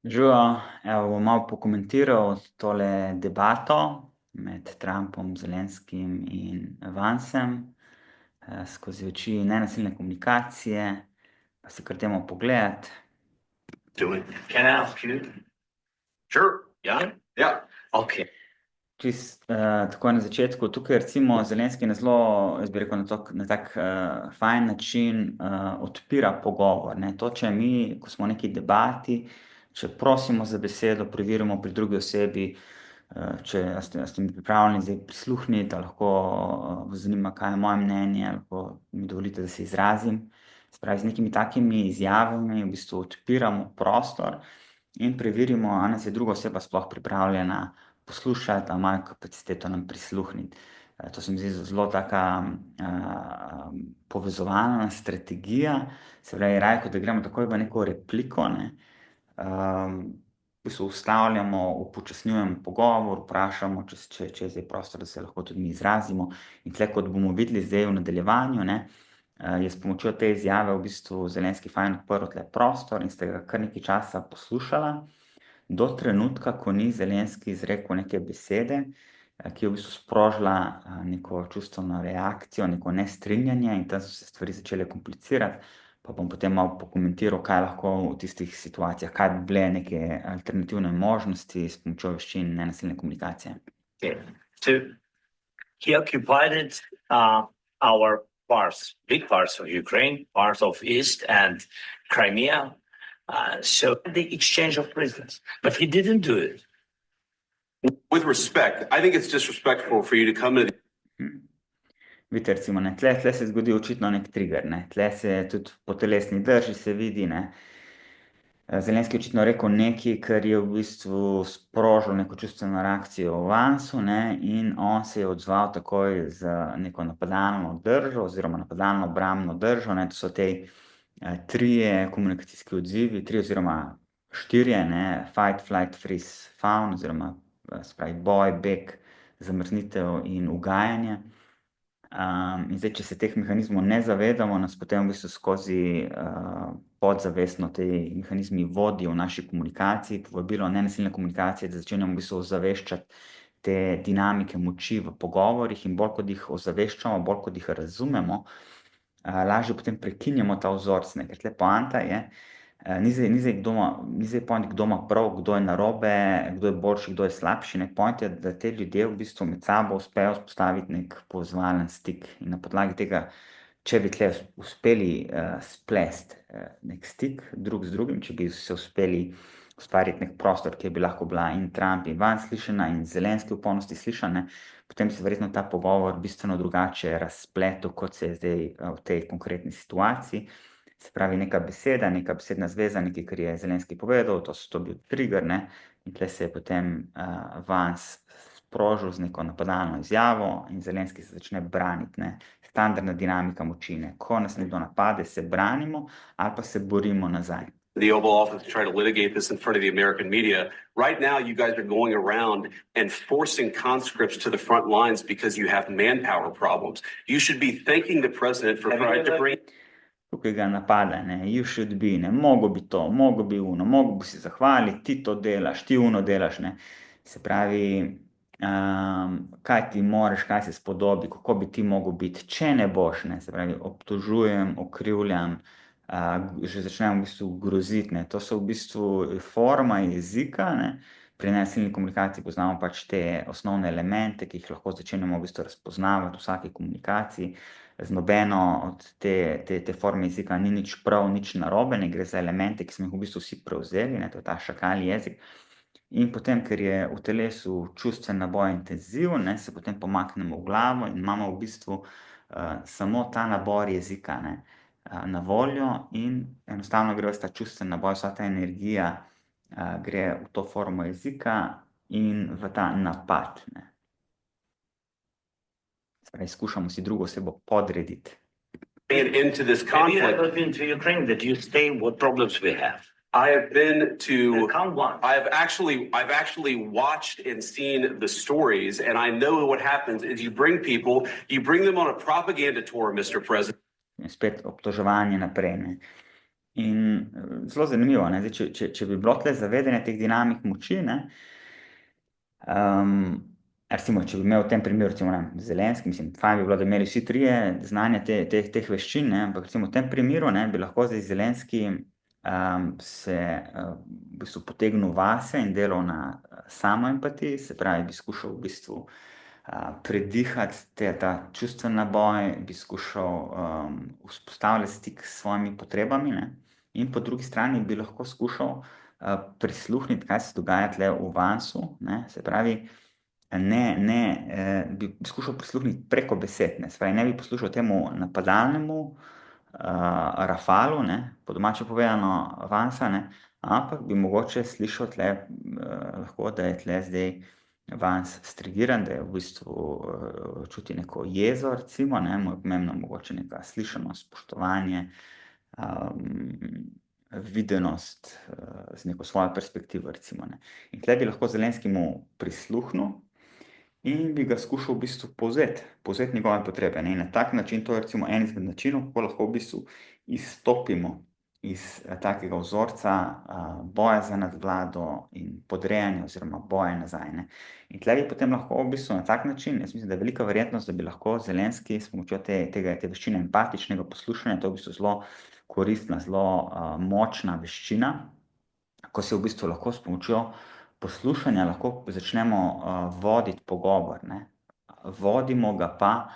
Živijo, evo, bom malo pokomentiral tole debato med Trumpom, Zelenskim in Vansem, skozi oči nenasilne komunikacije, pa si kar dajmo pogledati. Doing. Can I ask you? Sure. Yeah. Yeah. Okay. Takoj na začetku, tukaj recimo Zelenski na zelo, jaz bi rekel, na tak fajn način odpira pogovor, ne. To, če mi, ko smo v neki debati, če prosimo za besedo, preverimo pri drugi osebi, če a ste mi pripravljeni zdaj prisluhniti, a lahko vas zanima, kaj je moje mnenje, lahko mi dovolite, da se izrazim. Se pravi, z nekimi takimi izjavami v bistvu odpiramo prostor in preverimo, a nas je druga oseba sploh pripravljena poslušati, a imajo kapaciteto nam prisluhniti. To se mi zdi zelo taka povezovalna strategija, se pravi, raje kot da gremo takoj v neko repliko, ne, v bistvu ustavljamo, upočasnjujemo pogovor, vprašamo, če je zdaj prostor, da se lahko tudi mi izrazimo. In tule, kot bomo videli zdaj v nadaljevanju, ne, je s pomočjo te izjave v bistvu Zelenski fajn odprl tule prostor in ste ga kar nekaj časa poslušala, do trenutka, ko ni Zelenski izrekel neke besede, ki je v bistvu sprožila neko čustveno reakcijo, neko nestrinjanje, in tam so se stvari začele komplicirati. Pa bom potem malo pokomentiral, kaj lahko v tistih situacijah, kaj bi bile neke alternativne možnosti s pomočjo veščin nenasilne komunikacije. Okay. So he occupied our parts, big parts of Ukraine, parts of East and Crimea. So the exchange of prisoners, but he didn't do it. With respect, I think it's disrespectful for you to come to Vidite, recimo, ne, tle se zgodi očitno nek trigger, ne, tle se tudi po telesni drži se vidi, ne. Zelenski je očitno rekel nekaj, kar je v bistvu sprožil neko čustveno reakcijo v Vansu, ne, in on se je odzval takoj z neko napadalno držo oziroma napadalno obrambno držo, ne, to so te trije komunikacijski odzivi, 3 oziroma 4, ne, fight, flight, freeze, fawn, oziroma se pravi boj, beg, zamrznitev in ugajanje. In zdaj, če se teh mehanizmov ne zavedamo, nas potem v bistvu skozi podzavestno te mehanizmi vodijo v naši komunikaciji, povabilo nenasilne komunikacije, da začenjamo v bistvu ozaveščati te dinamike moči v pogovorih, in bolj kot jih ozaveščamo, bolj kot jih razumemo, lažje potem prekinjamo ta vzorec, ne, ker tle poanta je, ni zdaj point, kdo ima prav, kdo je narobe, kdo je boljši, kdo je slabši, ne, point je, da te ljudje v bistvu med sabo uspejo vzpostaviti neki povezovalen stik, in na podlagi tega, če bi tle uspeli splesti neki stik drug z drugim, če bi se uspeli ustvariti neki prostor, kjer bi lahko bila in Trump in Vance slišana in Zelenski v polnosti slišan, ne, potem se verjetno ta pogovor bistveno drugače razpletel, kot se je zdaj v tej konkretni situaciji. Se pravi, neka beseda, neka besedna zveza, nekaj, kar je Zelenski povedal, to bil trigger, ne, in tle se je potem Vance sprožil z neko napadalno izjavo in Zelenski se začne braniti, ne. Standardna dinamika moči, ne, ko nas nekdo napade, se branimo ali pa se borimo nazaj. the Oval Office to try to litigate this in front of the American media. Right now, you guys are going around and forcing conscripts to the front lines because you have manpower problems. You should be thanking the president for trying to bring... Tukaj ga napada, ne, you should be, ne, mogo bi to, mogo bi uno, mogo bi si zahvaliti, ti to delaš, ti uno delaš, ne. Se pravi, kaj ti moraš, kaj se spodobi, kako bi ti mogel biti, če ne boš, ne, se pravi, obtožujem, okrivljam, že začnemo v bistvu groziti, ne, to so v bistvu forma jezika, ne, pri nenasilni komunikaciji poznamo pač te osnovne elemente, ki jih lahko začenjamo v bistvu razpoznavati v vsaki komunikaciji. Z nobeno od te forme jezika ni nič prav, nič narobe, ne, gre za elemente, ki smo jih v bistvu vsi prevzeli, ne, to je ta šakali jezik. In potem, ker je v telesu čustven naboj intenziven, ne, se potem pomaknemo v glavo in imamo v bistvu samo ta nabor jezika, ne, na voljo, in enostavno gre ves ta čustven naboj, vsa ta energija gre v to formo jezika in v ta napad, ne. Se pravi, skušamo si drugo osebo podrediti. into this Maybe I've conflict. been to Ukraine, that you say what problems we have. I have been to... Count one. I've actually watched and seen the stories, and I know what happens is you bring them on a propaganda tour, Mr. President. Spet obtoževanje naprej, ne. In zelo zanimivo, ne, zdaj, če bi bilo tle zavedanje teh dinamik moči, ne, recimo, če bi imel v tem primeru, recimo, ne vem, Zelenski, mislim, fajn bi bilo, da imeli vsi trije znanje teh veščin, ne, ampak recimo v tem primeru, ne, bi lahko zdaj Zelenski se v bistvu potegnil vase in delal na samoempatiji, se pravi, bi skušal v bistvu predihati ta čustveni naboj, bi skušal vzpostavljati stik s svojimi potrebami, ne, in po drugi strani bi lahko skušal prisluhniti, kaj se dogaja tle v vansu, ne, se pravi, bi skušal prisluhniti preko besed, ne, se pravi, ne bi poslušal temu napadalnemu rafalu, ne, po domače povedano vansa, ne, ampak bi mogoče slišal tle, lahko, da je tle zdaj Vans strigiran, da je v bistvu čuti neko jezo, recimo, ne, mu je pomembno mogoče neka slišanost, spoštovanje, videnost z neko svojo perspektivo, recimo, ne. In tle bi lahko Zelenski mu prisluhnil in bi ga skušal v bistvu povzeti njegove potrebe, ne. In na tak način, to je recimo en izmed načinov, kako lahko v bistvu izstopimo iz takega vzorca boja za nadvlado in podrejanja oziroma boja nazaj, ne. In tle bi potem lahko v bistvu na tak način, jaz mislim, da je velika verjetnost, da bi lahko Zelenski s pomočjo te veščine empatičnega poslušanja, to je v bistvu zelo koristna, zelo močna veščina, ko se v bistvu lahko s pomočjo poslušanja lahko začnemo voditi pogovor, ne. Vodimo ga pa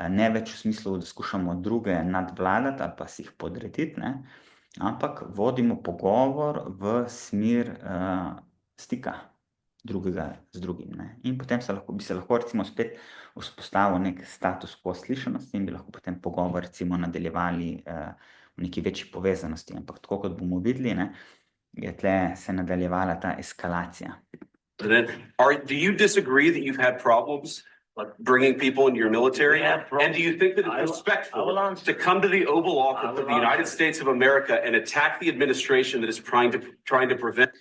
ne več v smislu, da skušamo druge nadvladati ali pa si jih podrediti, ne, ampak vodimo pogovor v smer stika drugega z drugim, ne. In potem bi se lahko recimo spet vzpostavil nek status quo slišanosti in bi lahko potem pogovor recimo nadaljevali v neki večji povezanosti, ampak tako kot bomo videli, ne, je tle se nadaljevala ta eskalacija. Do you disagree that you've had problems bringing people into your military? And do you think that it's respectful to come to the Oval Office of the United States of America and attack the administration that is trying to prevent?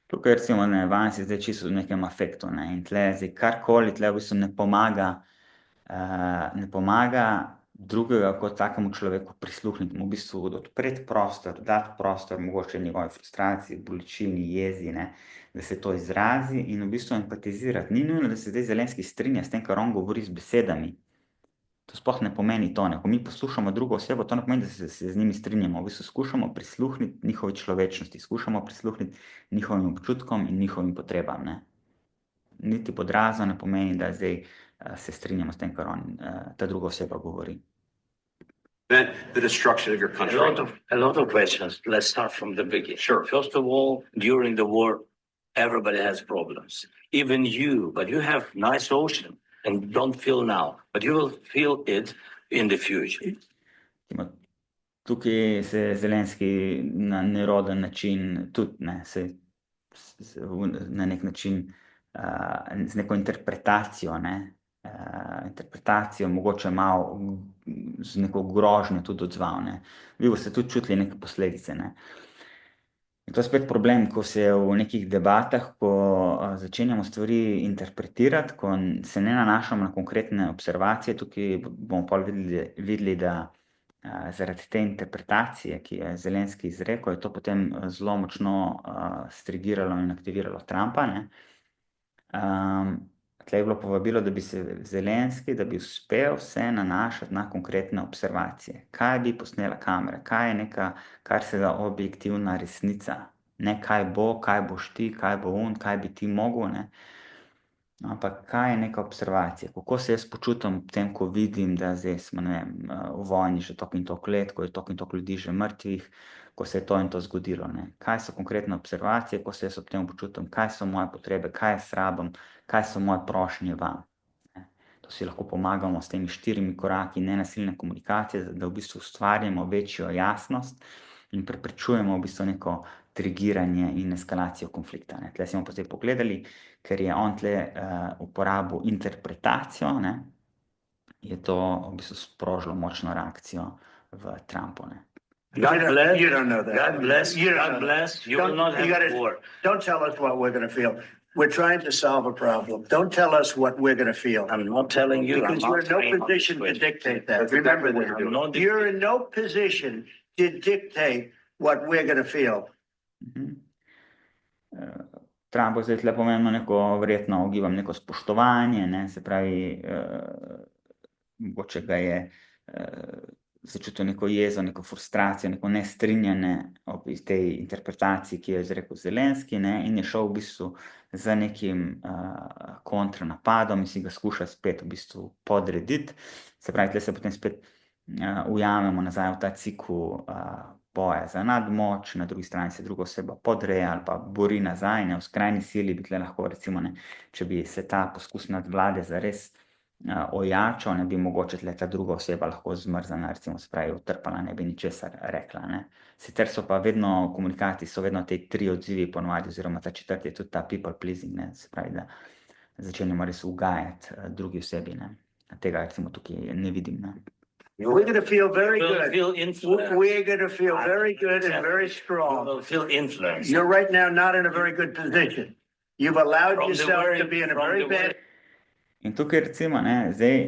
Tukaj recimo ne, Vans je zdaj čisto v nekem afektu, ne, in tle zdaj karkoli tle v bistvu ne pomaga drugega kot takemu človeku prisluhniti, mu v bistvu odpreti prostor, dati prostor mogoče njegovi frustraciji, bolečini, jezi, ne, da se to izrazi in v bistvu empatizirati. Ni nujno, da se zdaj Zelenski strinja s tem, kar on govori z besedami. To sploh ne pomeni to, ne. Ko mi poslušamo drugo osebo, to ne pomeni, da se z njimi strinjamo. V bistvu skušamo prisluhniti njihovi človečnosti, skušamo prisluhniti njihovim občutkom in njihovim potrebam, ne. Niti pod razno ne pomeni, da zdaj se strinjamo s tem, kar ta druga oseba govori. The destruction of your country. A lot of questions. Let's start from the beginning. Sure. First of all, during the war, everybody has problems. Even you, but you have nice ocean and don't feel now, but you will feel it in the future. Tukaj se Zelenski na neroden način tudi, ne, na nek način z neko interpretacijo, ne, mogoče malo z neko grožnjo tudi odzval, ne. Vi boste tudi čutili neke posledice, ne. In to je spet problem, ko se v nekih debatah, ko začenjamo stvari interpretirati, ko se ne nanašamo na konkretne observacije, tukaj bomo pol videli, da zaradi te interpretacije, ki je Zelenski izrekel, je to potem zelo močno strigiralo in aktiviralo Trumpa, ne. Tle je bilo povabilo, da bi se Zelenski, da bi uspel se nanašati na konkretne observacije. Kaj bi posnela kamera, kaj je neka, kar se da objektivna resnica. Ne kaj boš ti, kaj bo on, kaj bi ti mogel, ne. Ampak kaj je neka observacija, kako se jaz počutim v tem, ko vidim, da zdaj smo, ne vem, v vojni že toliko in toliko let, ko je toliko in toliko ljudi že mrtvih, ko se je to in to zgodilo, ne. Kaj so konkretne observacije, ko se jaz ob tem počutim, kaj so moje potrebe, kaj jaz rabim, kaj so moje prošnje vam. To si lahko pomagamo s temi 4 koraki nenasilne komunikacije, da v bistvu ustvarjamo večjo jasnost in preprečujemo v bistvu neko trigiranje in eskalacijo konflikta, ne. Tle si bomo pa zdaj pogledali, ker je on tle uporabil interpretacijo, ne, je to v bistvu sprožilo močno reakcijo v Trumpu, ne. God bless. You don't know that. God bless. You don't God know bless. that. You will not You have gotta- war. Don't tell us what we're going to feel. We're trying to solve a problem. Don't tell us what we're going to feel. I'm not telling you. Because I'm you're not in no saying on position this to question. dictate that. That's Remember exactly what that. you're doing. I'm not You're in no position to dictate what we're going to feel. Trumpu zdaj tle pomembno neko, verjetno ugibam neko spoštovanje, ne, se pravi, mogoče ga je začutil neko jezo, neko frustracijo, neko nestrinjanje ob tej interpretaciji, ki jo je izrekel Zelenski, ne, in je šel v bistvu z nekim kontranapadom in si ga skuša spet v bistvu podrediti. Se pravi, tle se potem spet ujamemo nazaj v ta cikel boja za nadmoč, na drugi strani se druga oseba podreja ali pa bori nazaj, ne, v skrajni sili bi tle lahko, recimo, ne, če bi se ta poskus nadvlade zares ojačal, ne bi mogoče tle ta druga oseba lahko zmrzana, recimo, se pravi, utrpala, ne bi ničesar rekla, ne. Sicer so pa vedno v komunikaciji, so vedno te 3 odzivi ponovadi, oziroma ta 4. je tudi ta people pleasing, ne, se pravi, da začenjamo res ugajati drugi osebi, ne. Tega recimo tukaj ne vidim, ne. We're going to feel very We'll good. feel influenced. We're going to feel very good and very strong. We'll feel influenced. You're right now not in a very good position. You've allowed yourself to be in a very bad. In tukaj recimo, ne, zdaj,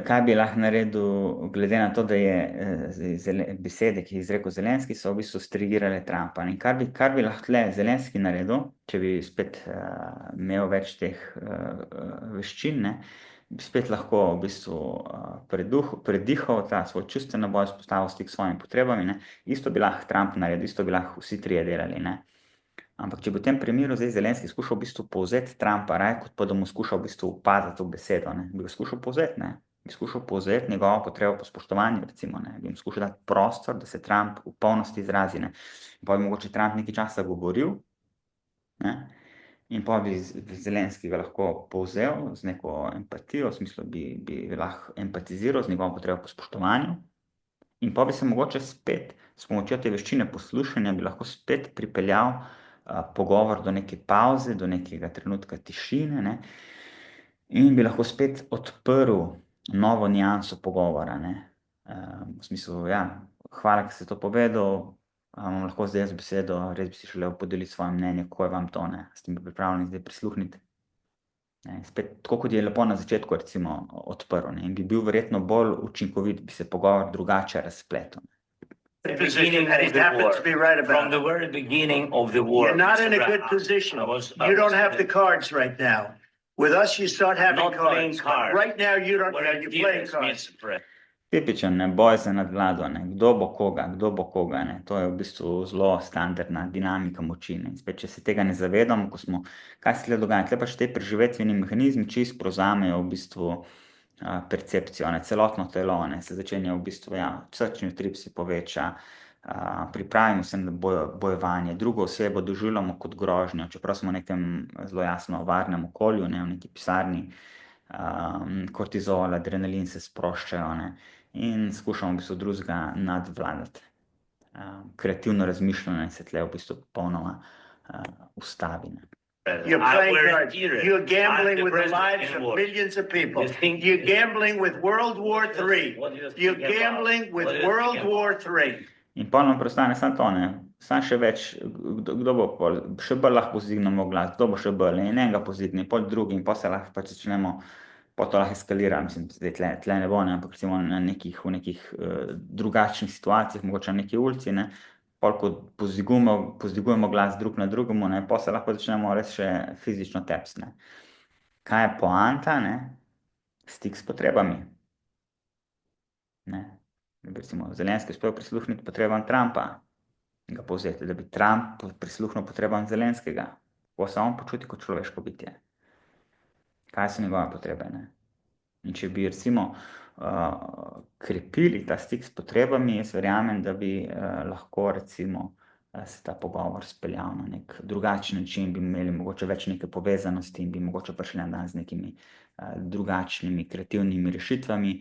kaj bi lahko naredil, glede na to, da je besede, ki jih izrekel Zelenski, so v bistvu strigirale Trumpa. In kar bi lahko tle Zelenski naredil, če bi spet imel več teh veščin, ne, bi spet lahko v bistvu predihal ta svoj čustveni boj, vzpostavil stik s svojimi potrebami, ne. Isto bi lahko Trump naredil, isto bi lahko vsi trije delali, ne. Ampak če bi v tem primeru zdaj Zelenski skušal v bistvu povzeti Trumpa, raje kot pa da mu skušal v bistvu upazati v besedo, ne, bi ga skušal povzeti, ne, bi skušal povzeti njegovo potrebo po spoštovanju, recimo, ne, bi jim skušal dati prostor, da se Trump v polnosti izrazi, ne, pa bi mogoče Trump nekaj časa govoril, ne, in pa bi Zelenski ga lahko povzel z neko empatijo, v smislu bi lahko empatiziral z njegovo potrebo po spoštovanju, in pa bi se mogoče spet s pomočjo te veščine poslušanja bi lahko spet pripeljal pogovor do neke pavze, do nekega trenutka tišine, ne, in bi lahko spet odprl novo nianso pogovora, ne, v smislu, ja, hvala, ker ste to povedal, vam lahko zdaj jaz besedo, res bi si želel podeliti svoje mnenje, kako je vam to, ne, ste mi pripravljeni zdaj prisluhniti. Ne, spet, tako kot je lepo na začetku, recimo, odprl, ne, in bi bil verjetno bolj učinkovit, bi se pogovor drugače razpletel. Position and he happens to be right From about the it. very beginning of the war. You're not in a Mr. good Brown, position. I You don't was have the cards right now. With us, you start having Not playing cards. But cards. right now, you don't, What I you're did playing is cards. misread. Tipičen, ne, boj za nadvlado, ne, kdo bo koga, ne, to je v bistvu zelo standardna dinamika moči, ne, spet, če se tega ne zavedamo, kaj se tle dogaja, tle pač te preživetveni mehanizmi čisto prevzamejo v bistvu percepcijo, ne, celotno telo, ne, se začenja v bistvu, ja, srčni utrip se poveča, pripravimo se na bojevanje, drugo osebo doživljamo kot grožnjo, čeprav smo v nekem zelo jasno varnem okolju, ne, v neki pisarni, kortizol, adrenalin se sproščajo, ne, in skušamo v bistvu drugega nadvladati. Kreativno razmišljanje se tle v bistvu popolnoma ustavi, ne. You're playing cards. You're gambling with the lives of millions of people. You're gambling with World War III. You're gambling with World War III. In pol nam preostane samo to, ne, samo še več, kdo bo pol, še bolj lahko pozignemo glas, kdo bo še bolj, in enega pozigne, pol drugi, in pol se lahko pač začnemo, pol to lahko eskalira, mislim, zdaj tle ne bo, ne, ampak recimo v nekih drugačnih situacijah, mogoče na neki ulici, ne, pol ko pozdigujemo glas drug na drugemu, ne, pol se lahko začnemo res še fizično tepsti, ne. Kaj je poanta, ne? Stik s potrebami. Ne. Da bi recimo Zelenski uspel prisluhniti potrebam Trumpa, ga povzeti, da bi Trump prisluhnil potrebam Zelenskega, kako se on počuti kot človeško bitje. Kaj so njegove potrebe, ne? In če bi recimo krepili ta stik s potrebami, jaz verjamem, da bi lahko recimo se ta pogovor speljal na nek drugačen način, bi imeli mogoče več neke povezanosti in bi mogoče prišli na dan z nekimi drugačnimi kreativnimi rešitvami,